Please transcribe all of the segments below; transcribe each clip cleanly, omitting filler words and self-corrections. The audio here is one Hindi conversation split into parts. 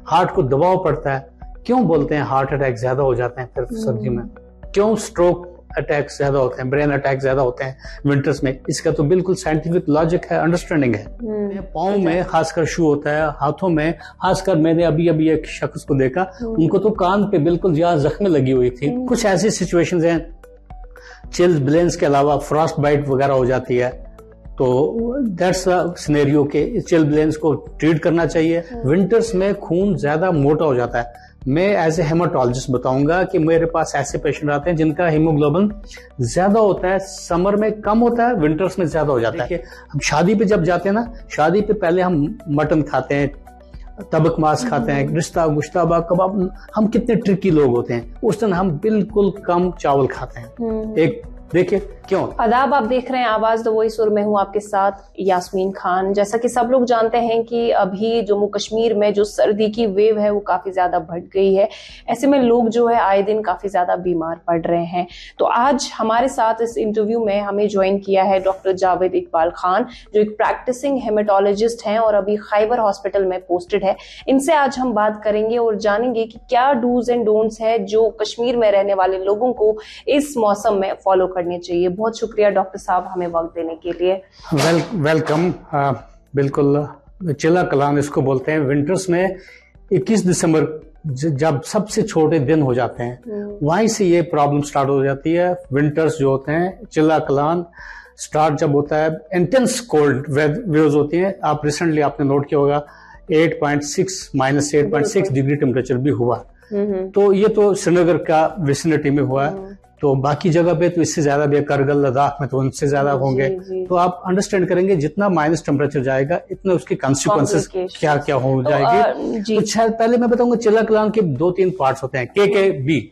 हार्ट को दबाव पड़ता है। क्यों बोलते हैं हार्ट अटैक ज्यादा हो जाते हैं फिर सर्दी में? क्यों स्ट्रोक अटैक ज्यादा होते हैं, ब्रेन अटैक ज्यादा होते हैं विंटर्स में? इसका तो बिल्कुल साइंटिफिक लॉजिक है, अंडरस्टैंडिंग है। पाँव में खासकर शू होता है, हाथों में खासकर। मैंने अभी अभी एक शख्स को देखा, उनको तो कान पे बिल्कुल जहाँ जख्म लगी हुई थी। कुछ ऐसी सिचुएशंस हैं, चिल्स ब्लेंस के अलावा फ्रॉस्ट बाइट वगैरह हो जाती है, तो दैट्स सिनेरियो के चिल ब्लेंस को ट्रीट करना चाहिए। विंटर्स में खून ज्यादा मोटा हो जाता है। मैं एज ए हेमाटोलॉजिस्ट बताऊंगा कि मेरे पास ऐसे पेशेंट आते हैं जिनका हीमोग्लोबिन ज्यादा होता है, समर में कम होता है, विंटर्स में ज्यादा हो जाता है। हम शादी पे जब जाते हैं ना, शादी पे पहले हम मटन खाते हैं, तबक मांस खाते हैं, रिश्ता गुश्ताबा कबाब। हम कितने ट्रिकी लोग होते हैं, उस दिन हम बिल्कुल कम चावल खाते हैं। एक देखिए क्यों। आदाब, आप देख रहे हैं आवाज द वॉइस और मैं हूं आपके साथ यास्मीन खान। जैसा कि सब लोग जानते हैं कि अभी जम्मू कश्मीर में जो सर्दी की वेव है वो काफी ज्यादा बढ़ गई है। ऐसे में लोग जो है आए दिन काफी ज्यादा बीमार पड़ रहे हैं। तो आज हमारे साथ इस इंटरव्यू में हमें ज्वाइन किया है डॉक्टर जावेद इकबाल खान, जो एक प्रैक्टिसिंग हेमेटोलॉजिस्ट हैं और अभी खैबर हॉस्पिटल में पोस्टेड है। इनसे आज हम बात करेंगे और जानेंगे कि क्या डूज एंड डोंट्स है जो कश्मीर में रहने वाले लोगों को इस मौसम में फॉलो करने चाहिए। बहुत शुक्रिया डॉक्टर साहब हमें वक्त देने के लिए। वेलकम। बिल्कुल चिला कलान इसको बोलते हैं। विंटर्स में 21 दिसंबर जब सबसे छोटे दिन हो जाते हैं, वहीं से ये प्रॉब्लम स्टार्ट हो जाती है। विंटर्स जो होते हैं, चिला कलान स्टार्ट जब होता है, इंटेंस कोल्ड वेव्स होती हैं। आप रिसेंटली आपने नोट किया होगा -8.6 डिग्री टेम्परेचर भी हुआ। तो ये तो श्रीनगर का विसिनिटी में हुआ है, तो बाकी जगह पे तो इससे ज्यादा भी, करगिल लद्दाख में तो उनसे ज्यादा होंगे। तो आप अंडरस्टैंड करेंगे जितना माइनस टेम्परेचर जाएगा इतना उसके कॉन्सिक्वेंसेस क्या क्या हो जाएगी। तो शायद पहले मैं बताऊंगा, चिला कलान के 2-3 पार्ट्स होते हैं, के बी।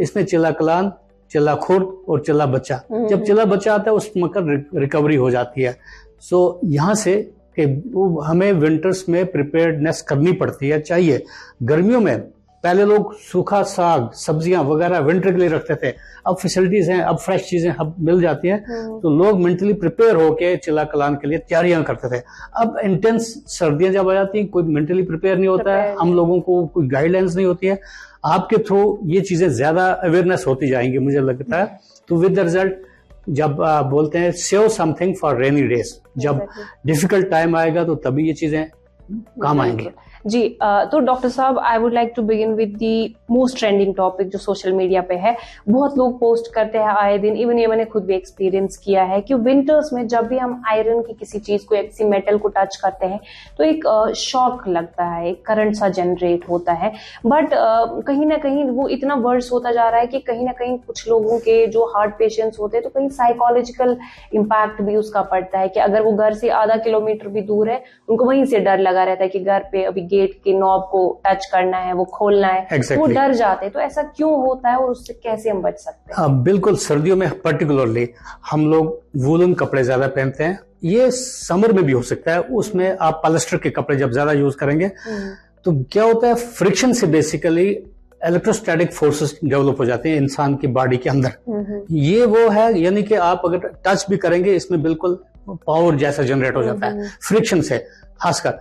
इसमें चिला कलान, चिला खुर्द और चिला बच्चा। जब चिला बच्चा आता है उस मकर रिकवरी हो जाती है। सो यहाँ से हमें विंटर्स में प्रिपेयर्डनेस करनी पड़ती है, चाहिए। गर्मियों में पहले लोग सूखा साग सब्जियां वगैरह विंटर के लिए रखते थे, अब फैसिलिटीज हैं, अब फ्रेश चीजें अब मिल जाती हैं, तो लोग मेंटली प्रिपेयर होके चिला कलान के लिए तैयारियां करते थे। अब इंटेंस सर्दियां जब आ जाती हैं, कोई मेंटली प्रिपेयर नहीं होता है, हम लोगों को कोई गाइडलाइंस नहीं होती है। आपके थ्रू ये चीजें ज्यादा अवेयरनेस होती जाएंगी मुझे लगता है। तो विद द रिजल्ट, जब बोलते हैं save something for rainy days, जब डिफिकल्ट टाइम आएगा तो तभी ये चीजें काम आएंगी। जी, तो डॉक्टर साहब, I would like to begin with the most trending topic जो सोशल मीडिया पे है। बहुत लोग पोस्ट करते हैं आए दिन, इवन ये मैंने खुद भी एक्सपीरियंस किया है कि विंटर्स में जब भी हम आयरन की किसी चीज को, किसी मेटल को टच करते हैं तो एक शॉक लगता है, एक करंट सा जनरेट होता है। बट कहीं ना कहीं वो इतना वर्स होता जा रहा है कि कहीं ना कहीं कुछ लोगों के जो हार्ट पेशेंट्स होते हैं तो कहीं साइकोलॉजिकल इम्पैक्ट भी उसका पड़ता है कि अगर वो घर से आधा किलोमीटर भी दूर है, उनको वहीं से डर लगा रहता है कि घर पे अभी गेट के नॉब को टच करना है, वो खोलना है। exactly. वो डर जाते हैं। तो ऐसा क्यों होता है और उससे कैसे हम बच सकते हैं? बिल्कुल, सर्दियों में पर्टिकुलरली हम लोग वूलन कपड़े ज्यादा पहनते हैं। ये समर में भी हो सकता है, उसमें आप पॉलिस्टर के कपड़े जब ज्यादा यूज करेंगे तो क्या होता है, फ्रिक्शन से बेसिकली इलेक्ट्रोस्टैटिक फोर्सेस डेवलप हो जाते हैं इंसान की बॉडी के अंदर। ये वो है, यानी कि आप अगर टच भी करेंगे इसमें बिल्कुल पावर जैसा जनरेट हो जाता है फ्रिक्शन से खासकर।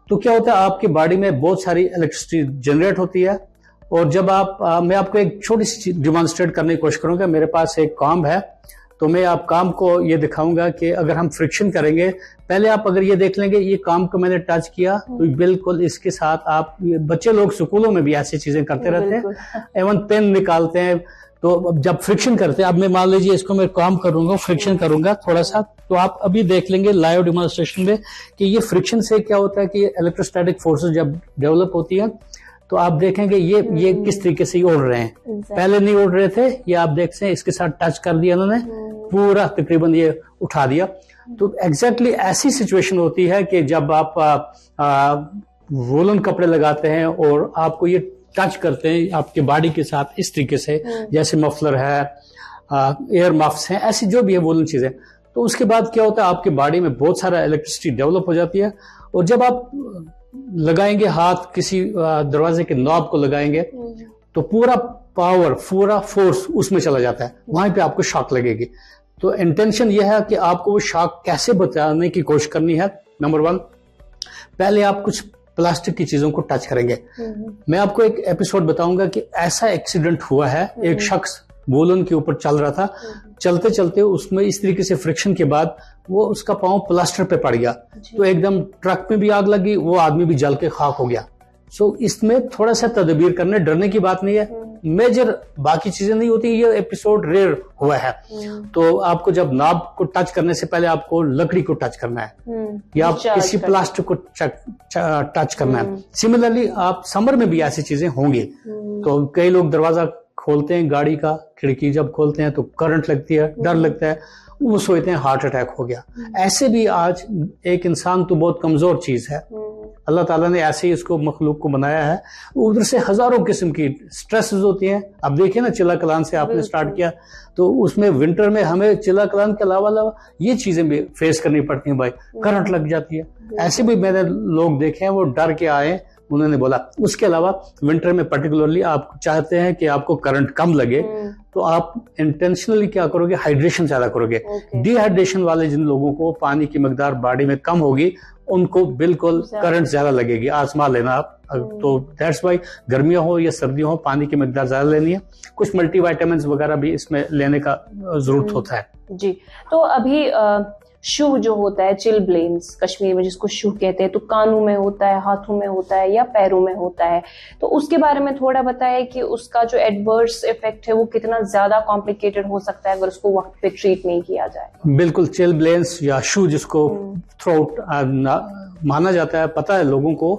तो क्या होता है, आपकी बॉडी में बहुत सारी इलेक्ट्रिसिटी जनरेट होती है। और जब आप मैं आपको एक छोटी सी डिमॉन्स्ट्रेट करने की कोशिश करूंगा। मेरे पास एक काम है, तो मैं आप काम को ये दिखाऊंगा कि अगर हम फ्रिक्शन करेंगे, पहले आप अगर ये देख लेंगे, ये काम को मैंने टच किया तो बिल्कुल इसके साथ आप, बच्चे लोग स्कूलों में भी ऐसी चीजें करते रहते हैं, एवं पेन निकालते हैं। तो जब फ्रिक्शन करते हैं, अब मैं मान लीजिए इसको मैं काम करूंगा, फ्रिक्शन करूंगा थोड़ा सा, तो आप अभी देख लेंगे लाइव डिमॉन्स्ट्रेशन में कि ये फ्रिक्शन से क्या होता है कि इलेक्ट्रोस्टैटिक फोर्सेस जब डेवलप होती है तो आप देखेंगे ये किस तरीके से उड़ रहे हैं। पहले नहीं उड़ रहे थे, ये आप देखते हैं, इसके साथ टच कर दिया उन्होंने, पूरा तकरीबन ये उठा दिया। तो एग्जैक्टली ऐसी सिचुएशन होती है कि जब आप वूलन कपड़े लगाते हैं और आपको ये टच करते हैं आपके बॉडी के साथ इस तरीके से, जैसे मफलर है, एयर मफ्स हैं, ऐसी जो भी है वूलन चीजें, तो उसके बाद क्या होता है, आपके बॉडी में बहुत सारा इलेक्ट्रिसिटी डेवलप हो जाती है। और जब आप लगाएंगे हाथ किसी दरवाजे के नॉब को लगाएंगे तो पूरा पावर, पूरा फोर्स उसमें चला जाता है, वहां पे आपको शॉक लगेगी। तो इंटेंशन यह है कि आपको वो शॉक कैसे बचाने की कोशिश करनी है। नंबर 1, पहले आप कुछ प्लास्टिक की चीजों को टच करेंगे। मैं आपको एक एपिसोड बताऊंगा कि ऐसा एक्सीडेंट हुआ है, एक शख्स वूलन के ऊपर चल रहा था, चलते चलते उसमें इस तरीके से फ्रिक्शन के बाद वो उसका पांव प्लास्टर पे पड़ गया, तो एकदम ट्रक में भी आग लगी, वो आदमी भी जल के खाक हो गया। सो इसमें थोड़ा सा तदबीर करने, डरने की बात नहीं है, मेजर बाकी चीजें नहीं होती, ये एपिसोड रेयर हुआ है। तो आपको जब नाभ को टच करने से पहले आपको लकड़ी को टच करना है या आप किसी प्लास्टिक को टच करना है। सिमिलरली आप समर में भी ऐसी चीजें होंगी, तो कई लोग दरवाजा खोलते हैं गाड़ी का, खिड़की जब खोलते हैं तो करंट लगती है, डर लगता है, वो सोचते हैं हार्ट अटैक हो गया। ऐसे भी आज एक इंसान तो बहुत कमजोर चीज है, अल्लाह ताला ने ऐसे ही इसको मखलूक को बनाया है, उधर से हजारों किस्म की स्ट्रेसेस होती हैं। अब देखिए ना, चिल्ला कलान से आपने स्टार्ट किया, तो उसमें विंटर में हमें चिल्ला कलान के अलावा ये चीजें भी फेस करनी पड़ती हैं भाई, करंट लग जाती है। ऐसे भी मैंने लोग देखे हैं, वो डर के आए, उन्होंने बोला। उसके अलावा विंटर में पर्टिकुलरली आप चाहते हैं कि आपको करंट कम लगे, तो आप इंटेंशनली क्या करोगे, हाइड्रेशन ज्यादा करोगे। डिहाइड्रेशन वाले जिन लोगों को पानी की मकदार बॉडी में कम होगी, उनको बिल्कुल करंट ज्यादा लगेगी, आजमा लेना आप। तो दैट्स वाई गर्मियां हो या सर्दियां हो, पानी की मकदार ज्यादा लेनी है। कुछ मल्टीविटामिन्स वगैरह भी इसमें लेने का जरूरत होता है जी। तो अभी शू जो होता है, चिलब्लेन्स कश्मीर में जिसको शू कहते हैं, तो कानों में होता है, हाथों में होता है या पैरों में होता है, तो उसके बारे में थोड़ा बताएं कि उसका जो एडवर्स इफेक्ट है वो कितना ज्यादा कॉम्प्लिकेटेड हो सकता है अगर उसको वक्त पे ट्रीट नहीं किया जाए। बिल्कुल, चिलब्लेन्स या शू जिसको थ्रोट माना जाता है, पता है लोगों को,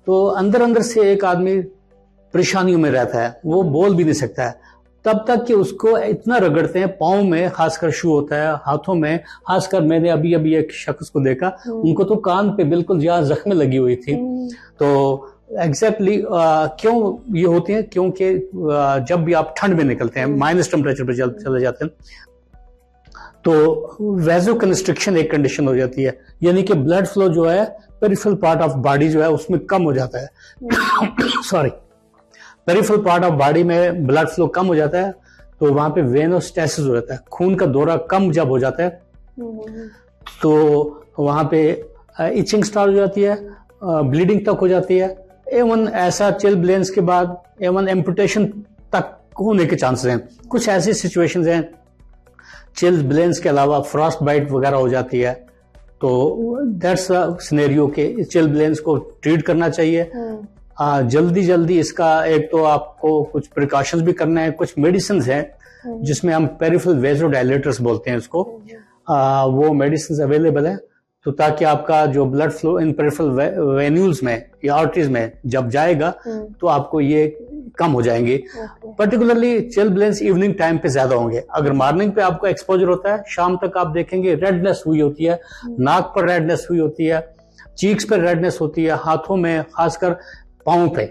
तो अंदर अंदर से एक आदमी परेशानियों में रहता है, वो बोल भी नहीं सकता है तब तक कि उसको इतना रगड़ते हैं। पाँव में खासकर शू होता है, हाथों में खासकर। मैंने अभी एक शख्स को देखा, उनको तो कान पे बिल्कुल जहाँ जख्म लगी हुई थी। तो एग्जैक्टली क्यों ये होती है, क्योंकि जब भी आप ठंड में निकलते हैं, माइनस टेम्परेचर पे चले जाते हैं, तो वेजो कंस्ट्रिक्शन एक कंडीशन हो जाती है, यानी कि ब्लड फ्लो जो है पेरिफेरल पार्ट ऑफ बॉडी जो है उसमें कम हो जाता है। Sorry, peripheral part of body में ब्लड फ्लो कम हो जाता है, तो वहां पे वेनोस्टेसिस हो जाता है, खून का दौरा कम जब हो जाता है, तो वहां पे इचिंग स्टार्ट हो जाती है, ब्लीडिंग तक हो जाती है, एवन ऐसा चिलब्लेन्स के बाद एवन एम्पुटेशन तक होने के चांसेस हैं। कुछ ऐसी सिचुएशंस हैं, चिलब्लेन्स के अलावा फ्रॉस्ट बाइट वगैरह हो जाती है, तो दैट्स सिनेरियो के चिलब्लेन्स को ट्रीट करना चाहिए। जल्दी इसका एक तो आपको कुछ प्रिकॉशंस भी करना है। कुछ मेडिसिन हैं जिसमें हम पेरिफेरल वेजोडायलेटर्स बोलते हैं उसको, वो मेडिसिन अवेलेबल है, तो ताकि आपका जो blood flow in peripheral venules में या आर्टरीज में जब जाएगा तो आपको ये कम हो जाएंगे। पर्टिकुलरली चिलब्लेन्स इवनिंग टाइम पे ज्यादा होंगे। अगर मॉर्निंग पे आपको एक्सपोजर होता है, शाम तक आप देखेंगे रेडनेस हुई होती है, नाक पर रेडनेस हुई होती है, चीक्स पर रेडनेस होती है, हाथों में, खासकर पाँव पे।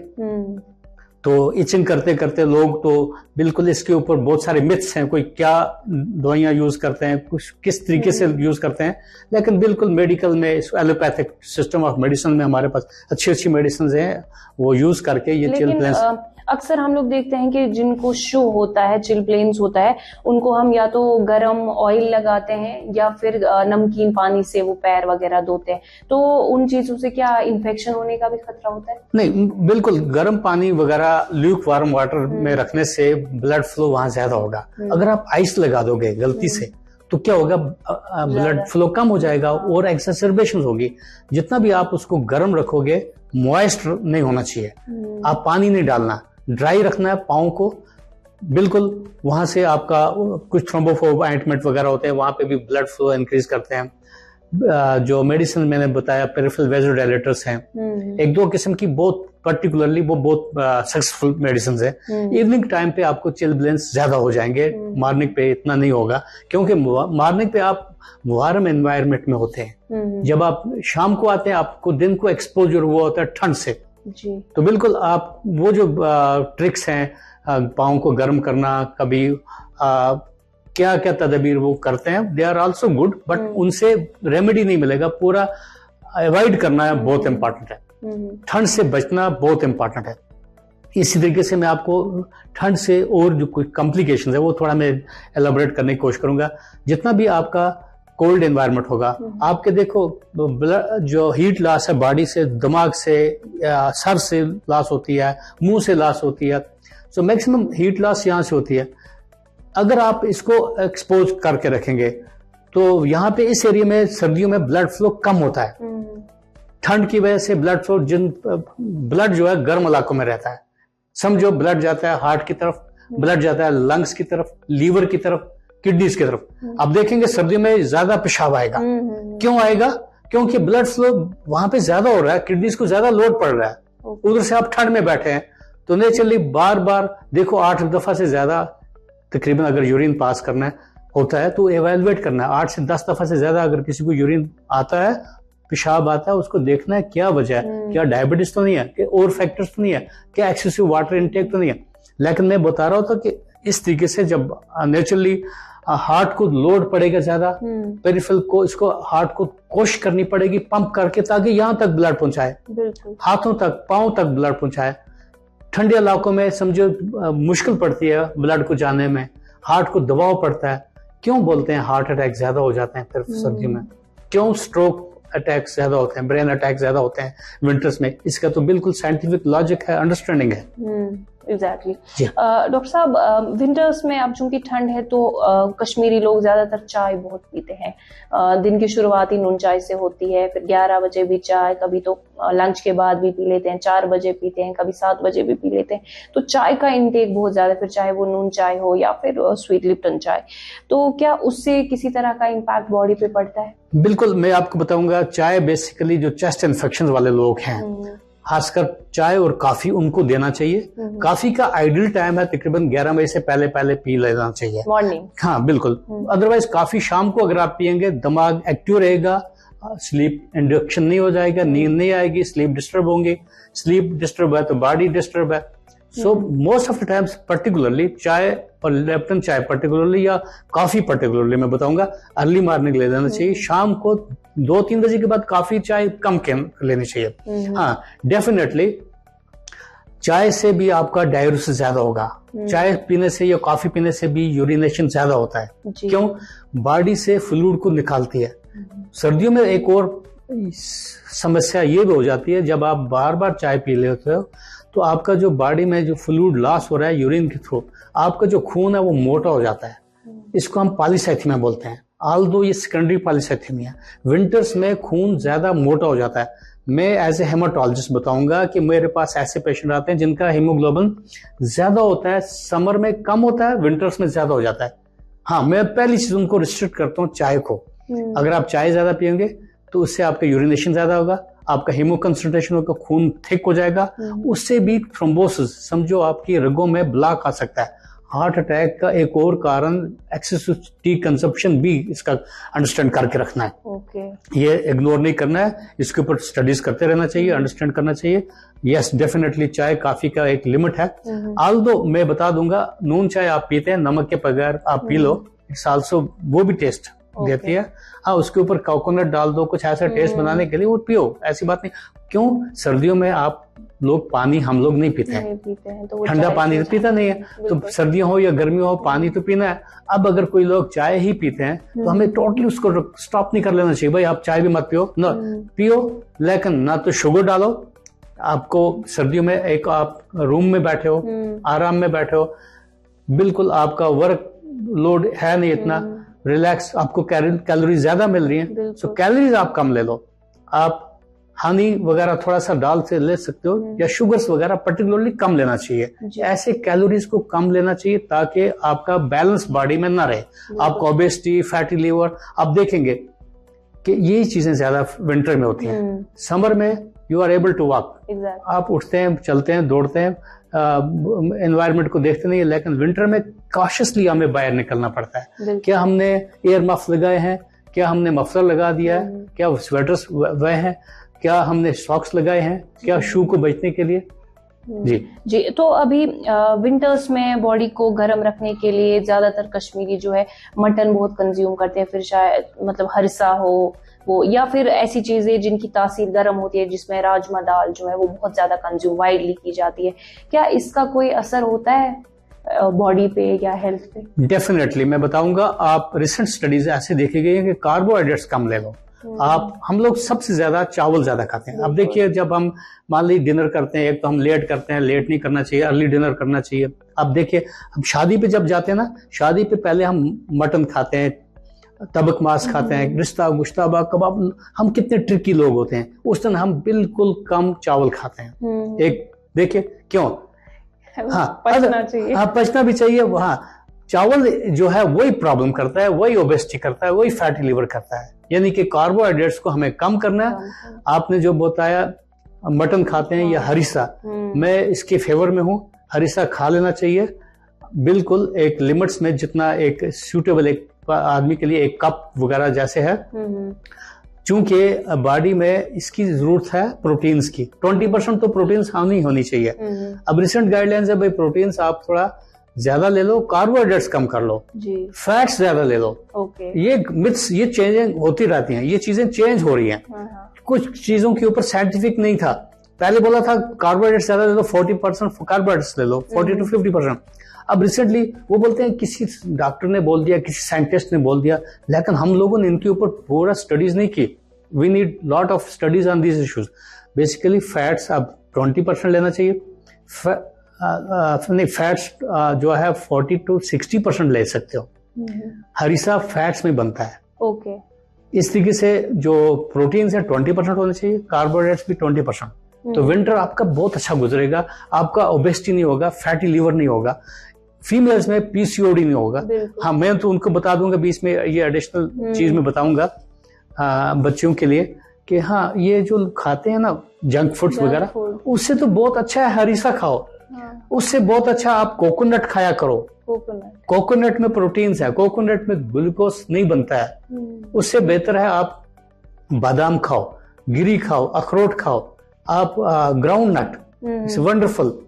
तो इचिंग करते करते लोग तो बिल्कुल, इसके ऊपर बहुत सारे मिथ्स हैं, कोई क्या दवाइयां यूज करते हैं, कुछ किस तरीके से यूज करते हैं, लेकिन बिल्कुल मेडिकल में, एलोपैथिक सिस्टम ऑफ मेडिसिन में हमारे पास अच्छी मेडिसिन हैं, वो यूज करके ये चिलब्लेन्स। अक्सर हम लोग देखते हैं कि जिनको शू होता है, चिलब्लेन्स होता है, उनको हम या तो गर्म ऑयल लगाते हैं या फिर नमकीन पानी से वो पैर वगैरह धोते हैं, तो उन चीजों से क्या इन्फेक्शन होने का भी खतरा होता है? नहीं, बिल्कुल, गर्म पानी वगैरह ल्यूक वार्म वाटर में रखने से ब्लड फ्लो वहां ज्यादा होगा। अगर आप आइस लगा दोगे गलती से, तो क्या होगा, ब्लड फ्लो कम हो जाएगा और एक्सरबेशन होगी। जितना भी आप उसको गर्म रखोगे, मॉइस्ट नहीं होना चाहिए, आप पानी नहीं डालना, ड्राई रखना है पाँव को बिल्कुल। वहां से आपका कुछ थ्रोम्बोफोब ऑइंटमेंट वगैरह होते हैं, वहां पे भी ब्लड फ्लो इंक्रीज करते हैं। जो मेडिसिन मैंने बताया, पेरिफेरल वेजोडायलेटर्स हैं, एक दो किस्म की, बहुत पर्टिकुलरली वो बहुत सक्सेसफुल मेडिसिन है। इवनिंग टाइम पे आपको चिलब्लेन्स ज्यादा हो जाएंगे, मॉर्निंग पे इतना नहीं होगा, क्योंकि मॉर्निंग पे आप वार्म एनवायरनमेंट में होते हैं। जब आप शाम को आते हैं, आपको दिन को एक्सपोजर हुआ होता है ठंड से जी। तो बिल्कुल आप वो जो ट्रिक्स हैं, पाँव को गर्म करना, कभी क्या क्या तदबीर वो करते हैं, they are also good, but उनसे रेमेडी नहीं मिलेगा। पूरा अवॉइड करना है, बहुत इंपॉर्टेंट है। ठंड से बचना बहुत इंपॉर्टेंट है। इसी तरीके से मैं आपको ठंड से और जो कोई कॉम्प्लिकेशन है वो थोड़ा मैं एलाबोरेट करने की कोशिश करूंगा। जितना भी आपका कोल्ड एनवायरनमेंट होगा, आपके देखो जो हीट लॉस है बॉडी से, दिमाग से, सर से लॉस होती है, मुंह से लॉस होती है, सो मैक्सिमम हीट लॉस यहाँ से होती है। अगर आप इसको एक्सपोज करके रखेंगे तो यहाँ पे इस एरिया में सर्दियों में ब्लड फ्लो कम होता है। ठंड की वजह से ब्लड फ्लो, ब्लड जो है गर्म इलाकों में रहता है। समझो ब्लड जाता है हार्ट की तरफ, ब्लड जाता है लंग्स की तरफ, लीवर की तरफ, किडनीज की तरफ। अब देखेंगे सर्दियों में ज्यादा पेशाब आएगा। क्यों आएगा? क्योंकि ब्लड फ्लो वहां पे ज्यादा हो रहा है, किडनीज को ज्यादा लोड पड़ रहा है। उधर से आप ठंड में बैठे हैं तो नेचुरली बार बार देखो 8 दफा से ज्यादा तकरीबन अगर यूरिन पास करना होता है तो एवेलुएट करना है। 8 से 10 दफा से ज्यादा अगर किसी को यूरिन आता है, पेशाब आता है, उसको देखना है क्या वजह है, क्या डायबिटीज तो नहीं है, क्या और फैक्टर्स तो नहीं है, क्या एक्सेसिव वाटर इनटेक तो नहीं है। लेकिन मैं बता रहा हूं कि इस तरीके से जब नेचुरली हार्ट को लोड पड़ेगा ज्यादा, पेरिफेरल को, इसको हार्ट को कोशिश करनी पड़ेगी पंप करके ताकि यहां तक ब्लड पहुंचाए, हाथों तक, पांव तक ब्लड पहुंचाए। ठंडे इलाकों में समझो मुश्किल पड़ती है ब्लड को जाने में, हार्ट को दबाव पड़ता है। क्यों बोलते हैं हार्ट अटैक ज्यादा हो जाते हैं फिर सर्दियों में? क्यों स्ट्रोक अटैक ज्यादा होते हैं, ब्रेन अटैक ज्यादा होते हैं विंटर्स में? इसका तो बिल्कुल साइंटिफिक लॉजिक है, अंडरस्टैंडिंग है। एग्जैक्टली। डॉक्टर साहब, विंटर्स में अब चूंकि ठंड है तो कश्मीरी लोग ज्यादातर चाय बहुत पीते हैं। दिन की शुरुआत ही नून चाय से होती है, फिर 11 बजे भी चाय, कभी तो लंच के बाद भी पी लेते हैं, 4 बजे पीते हैं, कभी 7 बजे भी पी लेते हैं। तो चाय का इंटेक बहुत ज्यादा, फिर चाहे वो नून चाय हो या फिर स्वीट लिप्टन चाय। तो क्या उससे किसी तरह का इम्पैक्ट बॉडी पे पड़ता है? बिल्कुल, मैं आपको बताऊंगा। चाय बेसिकली जो चेस्ट इन्फेक्शन वाले लोग हैं, खासकर चाय और कॉफी उनको देना चाहिए। कॉफी का आइडियल टाइम है तकरीबन 11 बजे से पहले पहले पी लेना चाहिए, मॉर्निंग। हाँ बिल्कुल। अदरवाइज कॉफी शाम को अगर आप पियेंगे, दिमाग एक्टिव रहेगा, स्लीप इंडक्शन नहीं हो जाएगा, नींद नहीं आएगी, स्लीप डिस्टर्ब होंगे। स्लीप डिस्टर्ब है तो बॉडी डिस्टर्ब है। So most of the times particularly चाय और लेप्टन चाय पर्टिकुलरली या कॉफी पर्टिकुलरली मैं बताऊंगा अर्ली मॉर्निंग ले लेना चाहिए। शाम को 2-3 बजे के बाद कॉफी चाय कम लेनी चाहिए। हाँ डेफिनेटली चाय से भी आपका डाययूरेसिस ज्यादा होगा। चाय पीने से या कॉफी पीने से भी यूरिनेशन ज्यादा होता है। क्यों? बॉडी से फ्लूइड को निकालती है। सर्दियों में एक और समस्या ये भी हो जाती है, जब आप बार बार चाय पी लेते हो तो आपका जो बॉडी में जो फ्लूइड लॉस हो रहा है यूरिन के थ्रू, आपका जो खून है वो मोटा हो जाता है। इसको हम पॉलीसाइथेमिया बोलते हैं। आल्दो ये सेकेंडरी पॉलीसाइथेमिया। विंटर्स में खून ज्यादा मोटा हो जाता है। मैं एज ए हेमाटोलॉजिस्ट बताऊंगा कि मेरे पास ऐसे पेशेंट आते हैं जिनका हीमोग्लोबिन ज्यादा होता है, समर में कम होता है, विंटर्स में ज्यादा हो जाता है। हाँ, मैं पहली चीज उनको रिस्ट्रिक्ट करता हूँ चाय को। अगर आप चाय ज्यादा पियेंगे तो उससे आपका यूरिनेशन ज्यादा होगा, आपका हीमो कंसंट्रेशन होगा, खून थिक हो जाएगा, उससे भी थ्रोम्बोसिस, समझो आपकी रगों में ब्लॉक आ सकता है। हार्ट अटैक का एक और कारण एक्सेसिव टी कंजप्शन भी इसका अंडरस्टैंड करके रखना है। ये इग्नोर नहीं करना है, इसके ऊपर स्टडीज करते रहना चाहिए, अंडरस्टैंड करना चाहिए। यस डेफिनेटली चाय काफी का एक लिमिट है। आल्दो मैं बता दूंगा, नून चाय आप पीते हैं, नमक के बगैर आप पी लो, इट्स आल्सो वो भी टेस्ट देती है। हाँ, उसके ऊपर कोकोनट डाल दो, कुछ ऐसा टेस्ट बनाने के लिए, वो पियो, ऐसी बात नहीं। क्यों? सर्दियों में आप लोग पानी, हम लोग नहीं पीते हैं, तो ठंडा पानी तो पीता नहीं है, तो सर्दियां हो या गर्मियां हो पानी तो पीना है। अब अगर कोई लोग चाय ही पीते हैं तो हमें टोटली उसको स्टॉप नहीं कर लेना चाहिए। भाई आप चाय भी मत पियो, ना पियो, लेकिन ना तो शुगर डालो। आपको सर्दियों में एक आप रूम में बैठे हो, आराम में बैठे हो, बिल्कुल आपका वर्क लोड है नहीं इतना, रिलैक्स, आपको कैलोरी ज्यादा मिल रही है, सो कैलोरीज आप कम ले लो। आप हनी वगैरह थोड़ा सा डाल से ले सकते हो, या शुगर्स वगैरह पर्टिकुलरली कम लेना चाहिए। ऐसे कैलोरीज को कम लेना चाहिए ताकि आपका बैलेंस बॉडी में ना रहे। आपको ओबेसिटी, फैटी लिवर, आप देखेंगे कि ये चीजें ज्यादा विंटर में होती हैं। समर में you are able to walk, आप उठते हैं, चलते हैं, दौड़ते हैं, एनवायरनमेंट को देखते नहीं है। लेकिन विंटर में कॉशियसली हमें बाहर निकलना पड़ता है। क्या हमने एयर मफ लगाए हैं, क्या हमने मफलर लगा दिया है, क्या स्वेटर्स वह हैं, क्या हमने सॉक्स लगाए हैं, क्या शू को बचने के लिए। जी। तो अभी विंटर्स में बॉडी को गर्म रखने के लिए ज्यादातर कश्मीरी जो है मटन बहुत कंज्यूम करते हैं, फिर शायद मतलब हरिसा हो वो, या फिर ऐसी चीजें जिनकी तासीर गर्म होती है, जिसमें राजमा दाल जो है वो बहुत ज्यादा कंज्यूम वाइडली की जाती है। क्या इसका कोई असर होता है? बॉडी पे या हेल्थ पे? डेफिनेटली मैं बताऊंगा। आप रिसेंट स्टडीज ऐसे देखी गई है कि कार्बोहाइड्रेट्स कम ले लो। हम लोग सबसे ज्यादा चावल ज्यादा खाते हैं। अब देखिए, जब हम मान ली डिनर करते हैं, एक तो हम लेट करते हैं, लेट नहीं करना चाहिए, अर्ली डिनर करना चाहिए। अब देखिए, हम शादी पे जब जाते हैं ना, शादी पे पहले हम मटन खाते हैं, तबक मांस खाते हैं, रिश्ता गुश्ताबा कबाब। हम कितने ट्रिकी लोग होते हैं। उस दिन हम बिल्कुल कम चावल खाते हैं। एक देखिए क्यों, हाँ पचना चाहिए, हाँ पचना भी चाहिए। हाँ, चावल जो है वही प्रॉब्लम करता है, वही ओबेसिटी करता है, वही फैटी लिवर करता है। यानी कि कार्बोहाइड्रेट्स को हमें कम करना है। आपने जो बताया मटन खाते हैं या हरीसा, मैं इसके फेवर में हूँ। हरीसा खा लेना चाहिए बिल्कुल एक लिमिट्स में, जितना एक सूटेबल एक आदमी के लिए एक कप वगैरह जैसे है। चूंकि बॉडी में इसकी जरूरत है प्रोटीन्स की, 20% तो प्रोटीन्स होनी चाहिए। अब रिसेंट गाइडलाइंस है भाई, प्रोटीन्स आप थोड़ा ज्यादा ले लो, कार्बोहाइड्रेट्स कम कर लो, फैट्स ज्यादा ले लो। ये मिथ्स, ये चेंजिंग होती रहती हैं, ये चीजें चेंज हो रही हैं। कुछ चीजों के ऊपर साइंटिफिक नहीं था। पहले बोला था कार्बोहाइड्रेट्स ज्यादा ले लो, 40% कार्बोहाइड्रेट्स ले लो, 40 to 50%। अब रिसेंटली वो बोलते हैं किसी डॉक्टर ने बोल दिया, किसी साइंटिस्ट ने बोल दिया, लेकिन हम लोगों ने इनके ऊपर पूरा स्टडीज नहीं की। We need lot of studies on these issues. Basically fats अब 20% लेना चाहिए। नहीं, फैट्स जो है 40 to 60% ले सकते हो। हरीसा फैट्स में बनता है। ओके। इस तरीके से जो प्रोटीन्स है 20% होने चाहिए, कार्बोहाइड्रेट्स भी 20%। तो विंटर आपका बहुत अच्छा गुजरेगा, आपका ओबेसिटी नहीं होगा, फैटी लीवर नहीं होगा, फीमेल्स में पीसीओडी नहीं होगा। हाँ, मैं तो उनको बता दूंगा बीच में, ये एडिशनल चीज में बताऊंगा बच्चों के लिए कि हाँ, ये जो खाते हैं ना जंक फूड्स वगैरह, उससे तो बहुत अच्छा है हरीसा खाओ। उससे बहुत अच्छा आप कोकोनट खाया करो। कोकोनट में प्रोटीन्स है, कोकोनट में ग्लूकोज नहीं बनता है। उससे बेहतर है आप बादाम खाओ, गिरी खाओ, अखरोट खाओ, आप ग्राउंड नट, इट्स वंडरफुल।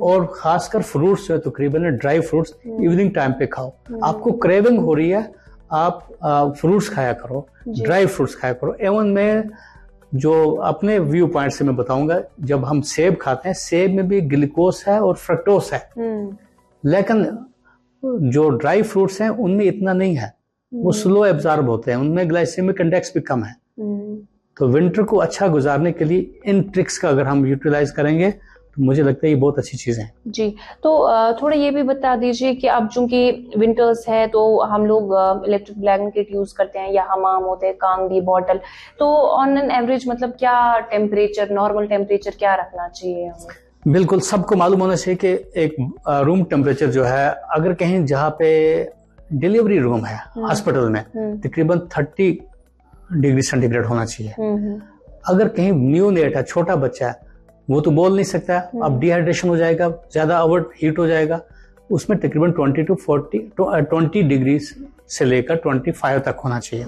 और खासकर फ्रूट्स है, तकरीबन ड्राई फ्रूट्स इवनिंग टाइम पे खाओ। आपको क्रेविंग हो रही है, आप फ्रूट्स खाया करो, ड्राई फ्रूट्स खाया करो। एवं मैं जो अपने व्यू पॉइंट से मैं बताऊंगा, जब हम सेब खाते हैं, सेब में भी ग्लूकोज है और फ्रक्टोज है, लेकिन जो ड्राई फ्रूट्स हैं उनमें इतना नहीं है, वो स्लो एब्जॉर्ब होते हैं, उनमें ग्लाइसेमिक इंडेक्स भी कम है। तो विंटर को अच्छा गुजारने के लिए इन ट्रिक्स का अगर हम यूटिलाइज करेंगे तो मुझे लगता है ये बहुत अच्छी चीजें हैं। जी, तो थोड़ा ये भी बता दीजिए कि अब चूंकि विंटर्स है तो हम लोग इलेक्ट्रिक ब्लैंकेट यूज करते हैं या हमाम होते हैं, कांगड़ी बॉटल, तो ऑन एन एवरेज मतलब क्या टेम्परेचर, नॉर्मल टेम्परेचर क्या रखना चाहिए हमें? बिल्कुल, सबको मालूम होना चाहिए कि एक रूम टेम्परेचर जो है, अगर कहीं जहाँ पे डिलीवरी रूम है हॉस्पिटल में, तकरीबन 30 डिग्री सेंटीग्रेड होना चाहिए। अगर कहीं न्यूनेट है, छोटा बच्चा है, वो तो बोल नहीं सकता, अब डिहाइड्रेशन हो जाएगा, ज्यादा ओवर हीट हो जाएगा, उसमें तकरीबन 20 डिग्री से लेकर 25 तक होना चाहिए।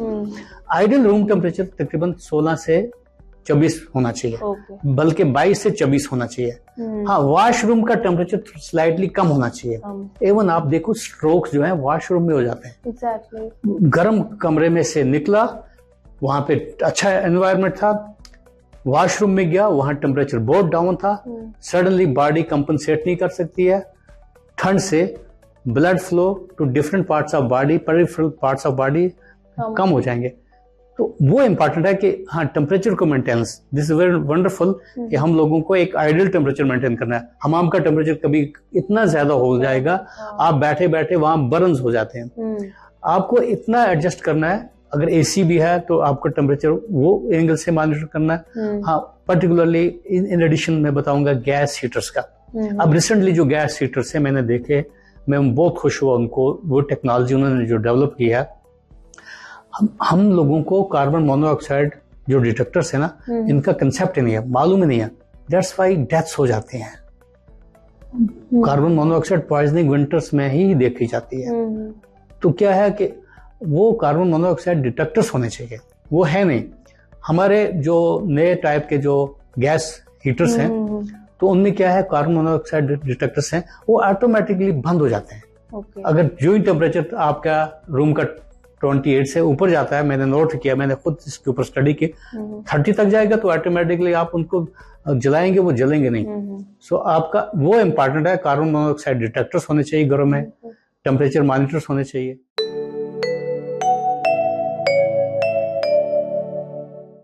आइडियल रूम टेम्परेचर तकरीबन 16 से 24 होना चाहिए, बल्कि 22 से 24 होना चाहिए। हाँ, वॉशरूम का टेम्परेचर स्लाइटली कम होना चाहिए। एवन आप देखो स्ट्रोक्स जो है वॉशरूम में हो जाते हैं। गर्म कमरे में से निकला, वहां पे अच्छा एनवायरनमेंट था, वॉशरूम में गया, वहां टेम्परेचर बहुत डाउन था, सडनली बॉडी कंपनसेट नहीं कर सकती है ठंड से, blood flow to different parts of body, peripheral parts of body कम हो जाएंगे। तो वो इंपॉर्टेंट है कि हाँ, टेम्परेचर को maintenance, this is very wonderful कि हम लोगों को एक आइडियल टेम्परेचर मेंटेन करना है। हमाम का टेम्परेचर कभी इतना ज्यादा हो जाएगा, आप बैठे बैठे वहां बर्न्स हो जाते हैं। आपको इतना एडजस्ट करना है, अगर एसी भी है तो आपको टेम्परेचर वो एंगल से मॉनिटर करना है। हाँ, पर्टिकुलरली इन एडिशन में बताऊंगा गैस हीटर्स का। अब रिसेंटली जो गैस हीटर्स है मैंने देखे, मैं बहुत खुश हुआ उनको, वो टेक्नोलॉजी उन्होंने जो डेवलप की है। हम लोगों को कार्बन मोनोऑक्साइड जो डिटेक्टर्स है ना, इनका कंसेप्ट ही नहीं है, मालूम ही नहीं है। दैट्स व्हाई डेथ्स हो जाती हैं। कार्बन मोनोऑक्साइड पॉइजनिंग विंटर्स में ही देखी जाती है। तो क्या है कि वो कार्बन मोनोऑक्साइड डिटेक्टर्स होने चाहिए, वो है नहीं। हमारे जो नए टाइप के जो गैस हीटर्स हैं, तो उनमें क्या है, कार्बन मोनोऑक्साइड डिटेक्टर्स हैं, वो ऑटोमेटिकली बंद हो जाते हैं। अगर जो ही टेम्परेचर आपका रूम का 28 से ऊपर जाता है, मैंने नोट किया, मैंने खुद इसके ऊपर स्टडी की, 30 तक जाएगा तो ऑटोमेटिकली आप उनको जलाएंगे, वो जलेंगे नहीं। सो आपका वो इम्पॉर्टेंट है, कार्बन मोनोऑक्साइड डिटेक्टर्स होने चाहिए घरों में, टेम्परेचर मॉनिटर्स होने चाहिए।